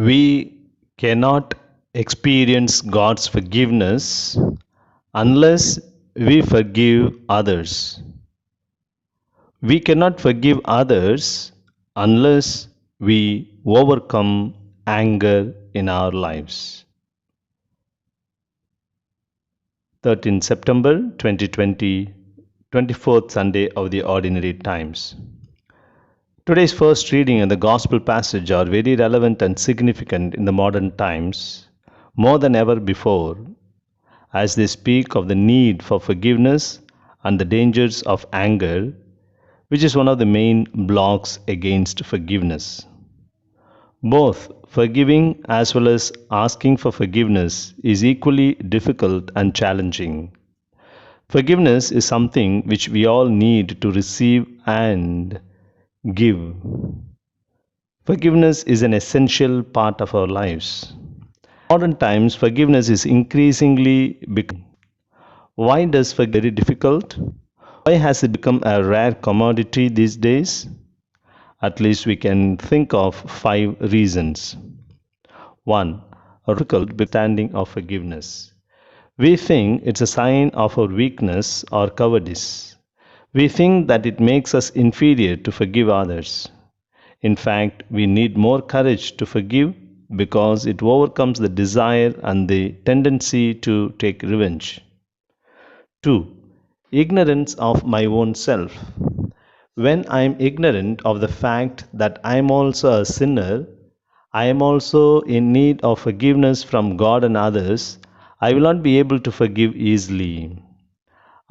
We cannot experience God's forgiveness unless we forgive others. We cannot forgive others unless we overcome anger in our lives. 13 September 2020, 24th Sunday of the Ordinary Times. Today's first reading and the Gospel passage are very relevant and significant in the modern times, more than ever before, as they speak of the need for forgiveness and the dangers of anger, which is one of the main blocks against forgiveness. Both forgiving as well as asking for forgiveness is equally difficult and challenging. Forgiveness is something which we all need to receive and give. Forgiveness is an essential part of our lives. Modern times, forgiveness is increasingly becoming. Why does forgive very difficult? Why has it become a rare commodity these days? At least we can think of 5 reasons. 1. A difficult understanding of forgiveness. We think it's a sign of our weakness or cowardice. We think that it makes us inferior to forgive others. In fact, we need more courage to forgive because it overcomes the desire and the tendency to take revenge. 2. Ignorance of my own self. When I am ignorant of the fact that I am also a sinner, I am also in need of forgiveness from God and others, I will not be able to forgive easily.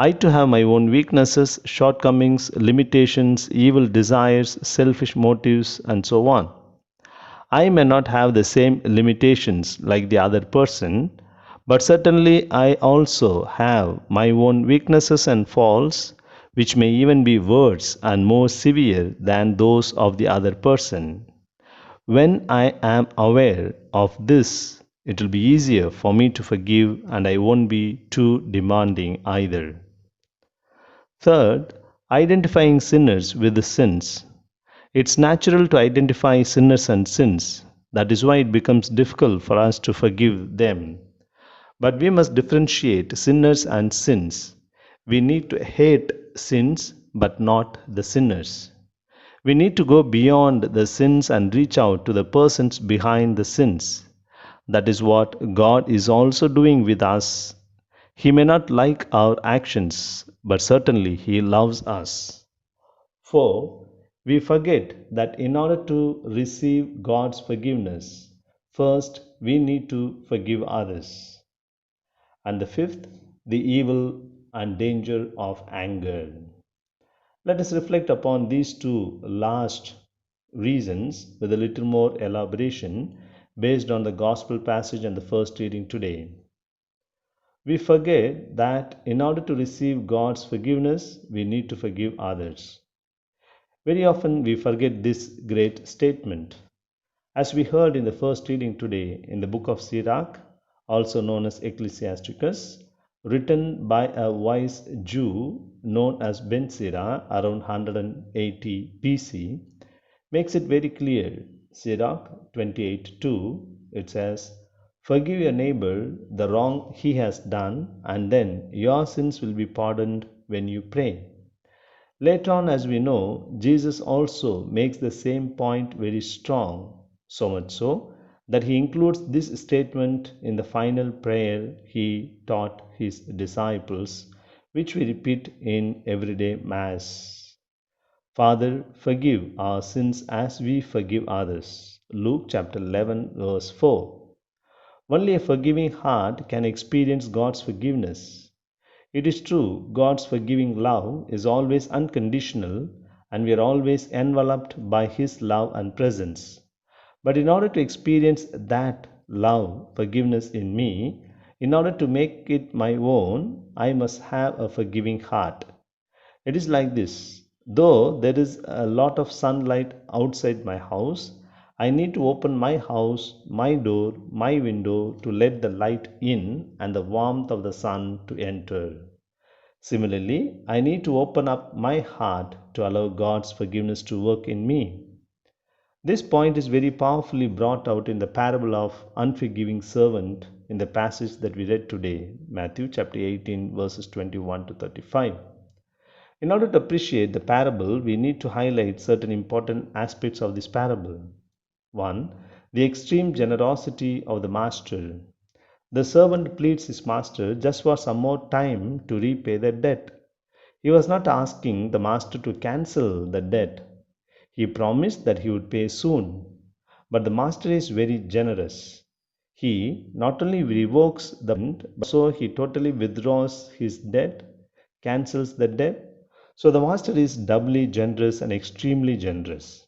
I too have my own weaknesses, shortcomings, limitations, evil desires, selfish motives, and so on. I may not have the same limitations like the other person, but certainly I also have my own weaknesses and faults, which may even be worse and more severe than those of the other person. When I am aware of this, it will be easier for me to forgive and I won't be too demanding either. Third, identifying sinners with the sins. It's natural to identify sinners and sins. That is why it becomes difficult for us to forgive them. But we must differentiate sinners and sins. We need to hate sins but not the sinners. We need to go beyond the sins and reach out to the persons behind the sins. That is what God is also doing with us. He may not like our actions, but certainly He loves us. 4. We forget that in order to receive God's forgiveness, first we need to forgive others. And the fifth, the evil and danger of anger. Let us reflect upon these two last reasons with a little more elaboration based on the Gospel passage and the first reading today. We forget that in order to receive God's forgiveness, we need to forgive others. Very often we forget this great statement. As we heard in the first reading today in the book of Sirach, also known as Ecclesiasticus, written by a wise Jew known as Ben Sira around 180 BC, makes it very clear. Sirach 28:2, it says, "Forgive your neighbor the wrong he has done, and then your sins will be pardoned when you pray." Later on, as we know, Jesus also makes the same point very strong, so much so that he includes this statement in the final prayer he taught his disciples, which we repeat in everyday Mass. Father, forgive our sins as we forgive others. Luke chapter 11, verse 4. Only a forgiving heart can experience God's forgiveness. It is true, God's forgiving love is always unconditional and we are always enveloped by His love and presence. But in order to experience that love, forgiveness in me, in order to make it my own, I must have a forgiving heart. It is like this: though there is a lot of sunlight outside my house, I need to open my house, my door, my window to let the light in and the warmth of the sun to enter. Similarly, I need to open up my heart to allow God's forgiveness to work in me. This point is very powerfully brought out in the parable of unforgiving servant in the passage that we read today, Matthew chapter 18 verses 21 to 35. In order to appreciate the parable, we need to highlight certain important aspects of this parable. 1. The extreme generosity of the master. The servant pleads his master just for some more time to repay the debt. He was not asking the master to cancel the debt. He promised that he would pay soon. But the master is very generous. He not only revokes the payment, but also he totally withdraws his debt, cancels the debt. So the master is doubly generous and extremely generous.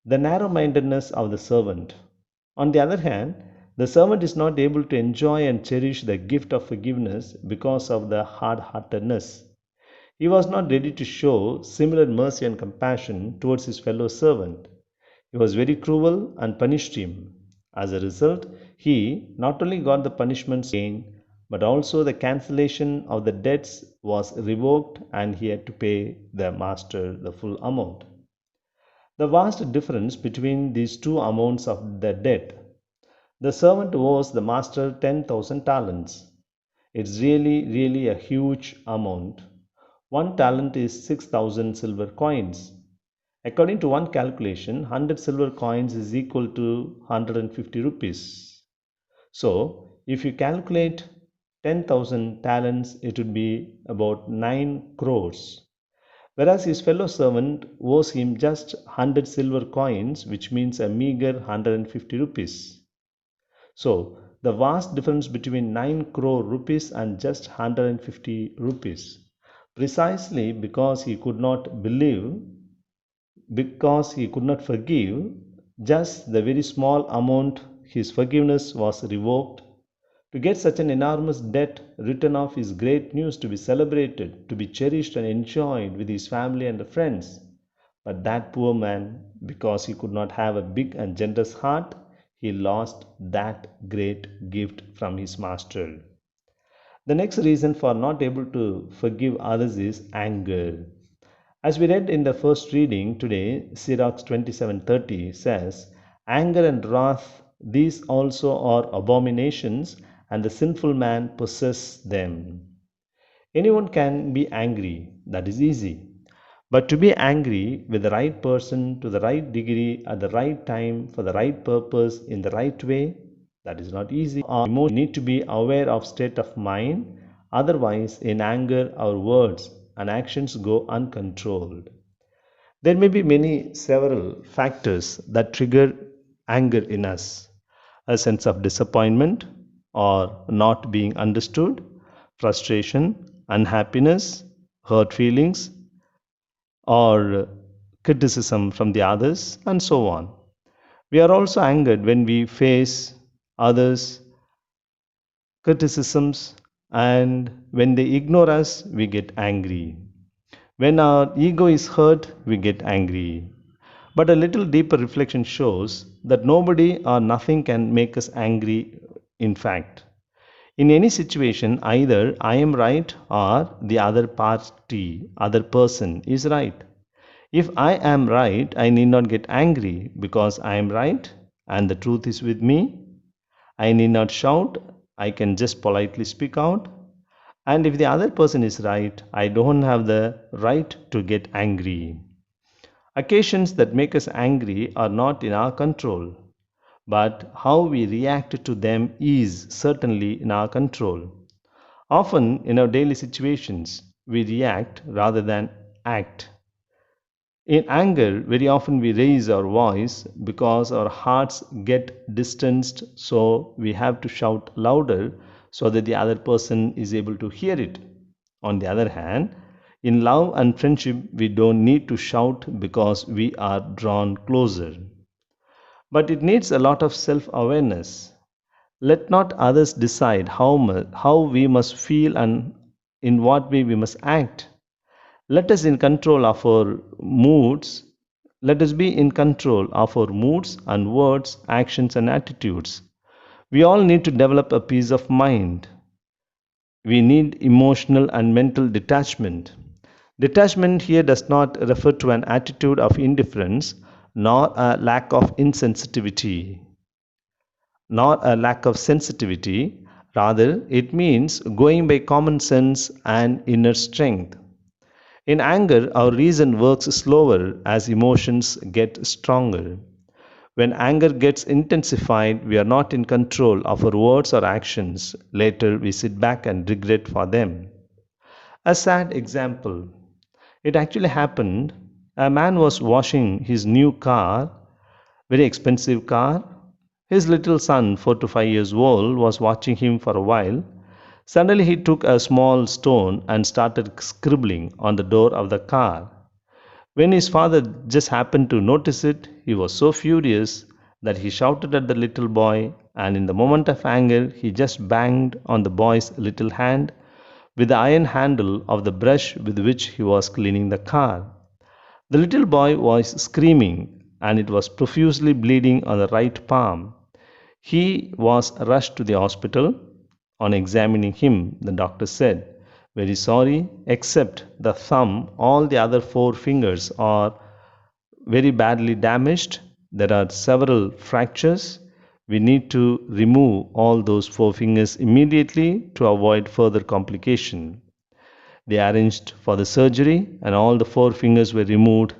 The narrow mindedness of the servant. On the other hand, the servant is not able to enjoy and cherish the gift of forgiveness because of the hard heartedness. He was not ready to show similar mercy and compassion towards his fellow servant. He was very cruel and punished him. As a result, he not only got the punishments again, but also the cancellation of the debts was revoked and he had to pay the master the full amount. The vast difference between these two amounts of the debt. The servant owes the master 10,000 talents. It's really a huge amount. One talent is 6,000 silver coins. According to one calculation, 100 silver coins is equal to 150 rupees. So, if you calculate 10,000 talents, it would be about 9 crores. Whereas his fellow servant owes him just 100 silver coins, which means a meager 150 rupees. So, the vast difference between 9 crore rupees and just 150 rupees. Precisely because he could not believe, because he could not forgive, just the very small amount his forgiveness was revoked. To get such an enormous debt written off is great news to be celebrated, to be cherished and enjoyed with his family and friends. But that poor man, because he could not have a big and generous heart, he lost that great gift from his master. The next reason for not able to forgive others is anger. As we read in the first reading today, Sirach 27:30 says, "Anger and wrath, these also are abominations, and the sinful man possesses them." Anyone can be angry, that is easy. But to be angry with the right person, to the right degree, at the right time, for the right purpose, in the right way, that is not easy. Our emotions need to be aware of state of mind. Otherwise, in anger, our words and actions go uncontrolled. There may be several factors that trigger anger in us: a sense of disappointment or not being understood, frustration, unhappiness, hurt feelings, or criticism from the others, and so on. We are also angered when we face others' criticisms, and when they ignore us, we get angry. When our ego is hurt, we get angry. But a little deeper reflection shows that nobody or nothing can make us angry, in fact. In any situation, either I am right or the other party, other person is right. If I am right, I need not get angry because I am right and the truth is with me. I need not shout, I can just politely speak out. And if the other person is right, I don't have the right to get angry. Occasions that make us angry are not in our control, but how we react to them is certainly in our control. Often in our daily situations, we react rather than act. In anger, very often we raise our voice because our hearts get distanced, so we have to shout louder so that the other person is able to hear it. On the other hand, in love and friendship, we don't need to shout because we are drawn closer. But it needs a lot of self awareness. Let not others decide how we must feel and in what way we must act. Let us in control of our moods. Let us be in control of our moods and words, actions and attitudes. We all need to develop a peace of mind. We need emotional and mental detachment. Detachment here does not refer to an attitude of indifference, nor a lack of insensitivity, nor a lack of sensitivity. Rather, it means going by common sense and inner strength. In anger, our reason works slower as emotions get stronger. When anger gets intensified, we are not in control of our words or actions. Later, we sit back and regret for them. A sad example. It actually happened. A man was washing his new car, very expensive car. His little son, 4 to 5 years old, was watching him for a while. Suddenly, he took a small stone and started scribbling on the door of the car. When his father just happened to notice it, he was so furious that he shouted at the little boy, and in the moment of anger, he just banged on the boy's little hand with the iron handle of the brush with which he was cleaning the car. The little boy was screaming, and it was profusely bleeding on the right palm. He was rushed to the hospital. On examining him, the doctor said, "Very sorry, except the thumb, all the other four fingers are very badly damaged. There are several fractures. We need to remove all those four fingers immediately to avoid further complication." They arranged for the surgery, and all the four fingers were removed.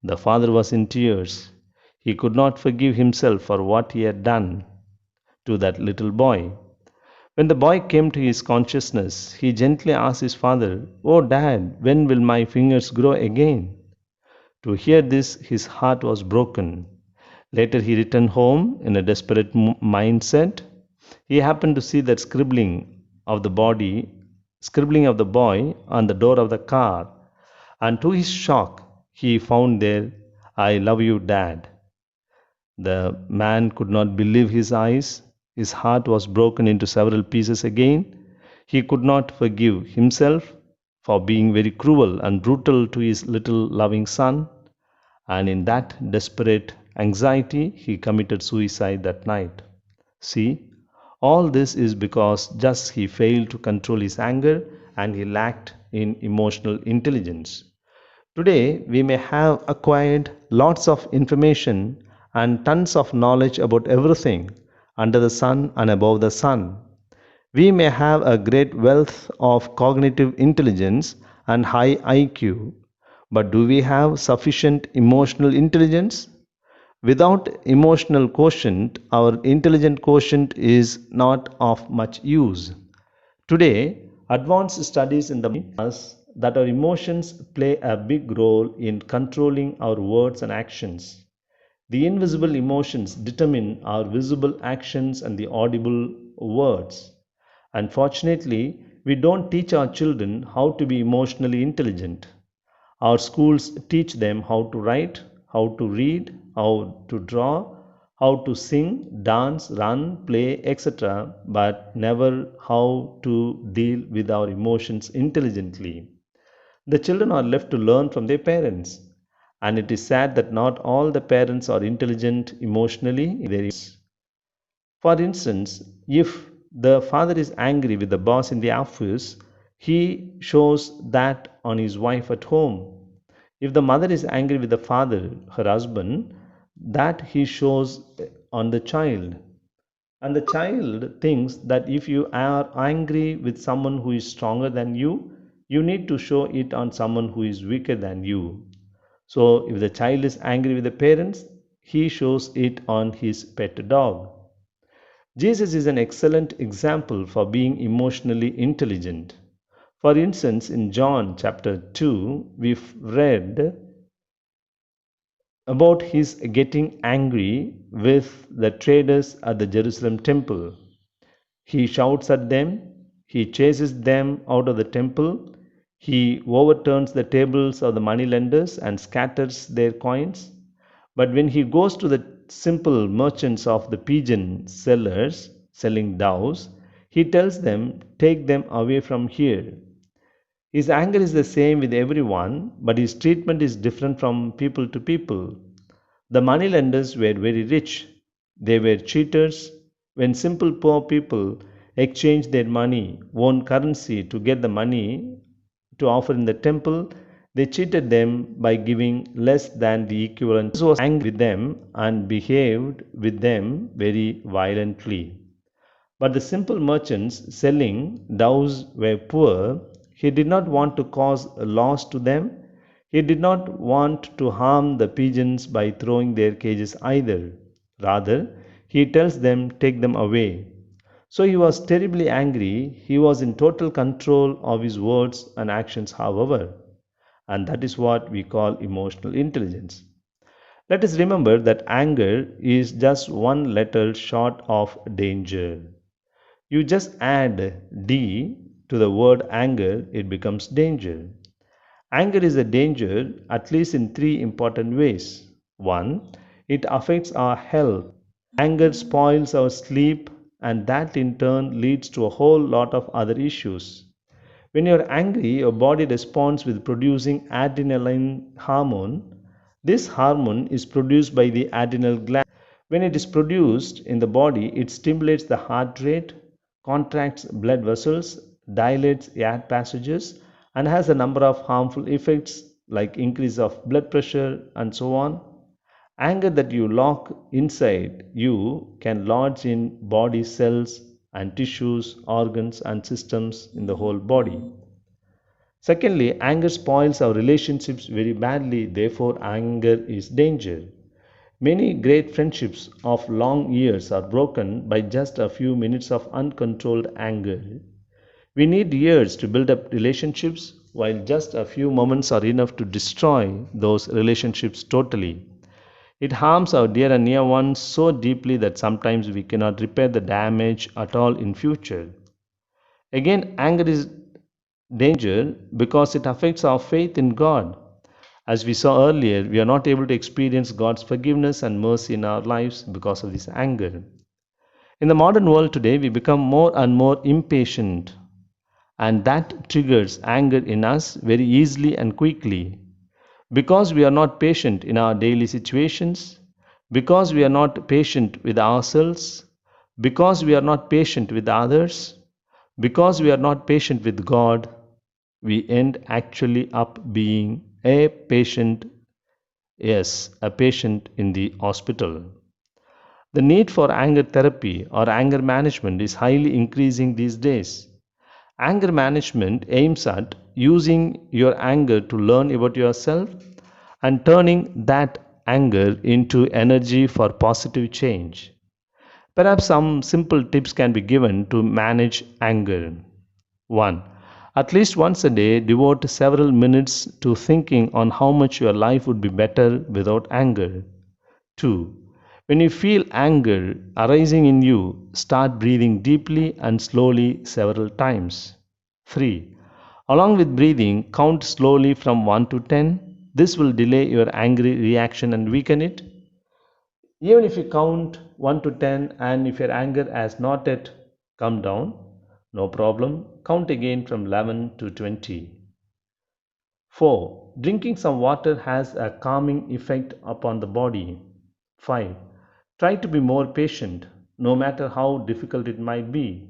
The father was in tears. He could not forgive himself for what he had done to that little boy. When the boy came to his consciousness, he gently asked his father, "Oh, Dad, when will my fingers grow again?" To hear this, his heart was broken. Later, he returned home in a desperate mindset. He happened to see that of the body, scribbling of the boy on the door of the car, and to his shock, he found there, "I love you, Dad." The man could not believe his eyes. His heart was broken into several pieces again. He could not forgive himself for being very cruel and brutal to his little loving son, and in that desperate anxiety, he committed suicide that night. See, all this is because just he failed to control his anger and he lacked in emotional intelligence. Today, we may have acquired lots of information and tons of knowledge about everything under the sun and above the sun. We may have a great wealth of cognitive intelligence and high IQ, but do we have sufficient emotional intelligence? Without emotional quotient, our intelligent quotient is not of much use. Today, advanced studies in the us that our emotions play a big role in controlling our words and actions. The invisible emotions determine our visible actions and the audible words. Unfortunately, we don't teach our children how to be emotionally intelligent. Our schools teach them how to write, how to read, how to draw, how to sing, dance, run, play, etc., but never how to deal with our emotions intelligently. The children are left to learn from their parents, and it is sad that not all the parents are intelligent emotionally. For instance, if the father is angry with the boss in the office, he shows that on his wife at home. If the mother is angry with the father, her husband, that he shows on the child. And the child thinks that if you are angry with someone who is stronger than you need to show it on someone who is weaker than you. So if the child is angry with the parents, he shows it on his pet dog. Jesus is an excellent example for being emotionally intelligent. For instance, in John chapter 2, we've read about his getting angry with the traders at the Jerusalem temple. He shouts at them, he chases them out of the temple, he overturns the tables of the moneylenders and scatters their coins. But when he goes to the simple merchants of the pigeon sellers selling doves, he tells them, "Take them away from here." His anger is the same with everyone, but his treatment is different from people to people. The moneylenders were very rich. They were cheaters. When simple poor people exchanged their money, own currency, to get the money to offer in the temple, They cheated them by giving less than the equivalent. Jesus was angry with them and behaved with them very violently. But the simple merchants selling doves were poor. He did not want to cause a loss to them. He did not want to harm the pigeons by throwing their cages either. Rather, he tells them, take them away. So he was terribly angry. He was in total control of his words and actions, however. And that is what we call emotional intelligence. Let us remember that anger is just one letter short of danger. You just add D to the word anger, it becomes danger. Anger is a danger at least in three important ways. One, it affects our health. Anger spoils our sleep, and that in turn leads to a whole lot of other issues. When you're angry, your body responds with producing adrenaline hormone. This hormone is produced by the adrenal gland. When it is produced in the body, it stimulates the heart rate, contracts blood vessels, dilates air passages, and has a number of harmful effects like increase of blood pressure and so on. Anger that you lock inside you can lodge in body cells and tissues, organs, and systems in the whole body. Secondly, anger spoils our relationships very badly, therefore, anger is danger. Many great friendships of long years are broken by just a few minutes of uncontrolled anger. We need years to build up relationships, while just a few moments are enough to destroy those relationships totally. It harms our dear and near ones so deeply that sometimes we cannot repair the damage at all in future. Again, anger is danger because it affects our faith in God. As we saw earlier, we are not able to experience God's forgiveness and mercy in our lives because of this anger. In the modern world today, we become more and more impatient, and that triggers anger in us very easily and quickly. Because we are not patient in our daily situations, because we are not patient with ourselves, because we are not patient with others, because we are not patient with God, we end actually up being a patient, yes, a patient in the hospital. The need for anger therapy or anger management is highly increasing these days. Anger management aims at using your anger to learn about yourself and turning that anger into energy for positive change. Perhaps some simple tips can be given to manage anger. 1. At least once a day, devote several minutes to thinking on how much your life would be better without anger. 2. When you feel anger arising in you, start breathing deeply and slowly several times. 3. Along with breathing, count slowly from 1 to 10. This will delay your angry reaction and weaken it. Even if you count 1 to 10 and if your anger has not yet come down, no problem. Count again from 11 to 20. 4. Drinking some water has a calming effect upon the body. 5. Try to be more patient, no matter how difficult it might be.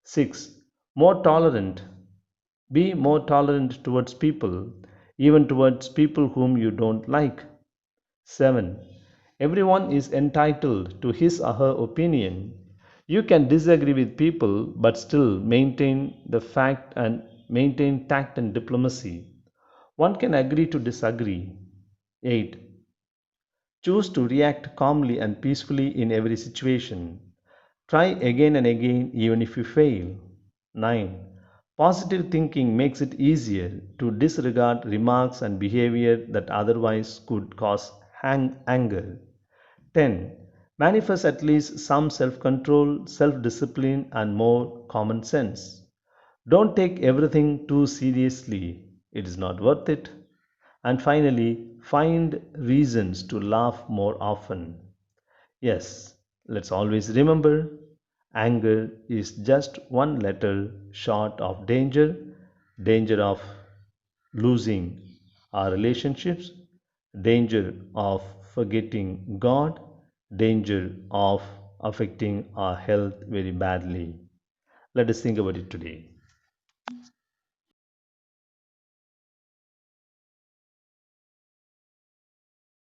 6. More tolerant. Be more tolerant towards people, even towards people whom you don't like. 7. Everyone is entitled to his or her opinion. You can disagree with people but still maintain tact and diplomacy. One can agree to disagree. 8. Choose to react calmly and peacefully in every situation. Try again and again even if you fail. 9. Positive thinking makes it easier to disregard remarks and behavior that otherwise could cause anger. 10. Manifest at least some self control, self discipline, and more common sense. Don't take everything too seriously, it is not worth it. And finally, find reasons to laugh more often. Yes, let's always remember anger is just one letter short of danger, danger of losing our relationships, danger of forgetting God, danger of affecting our health very badly. Let us think about it today.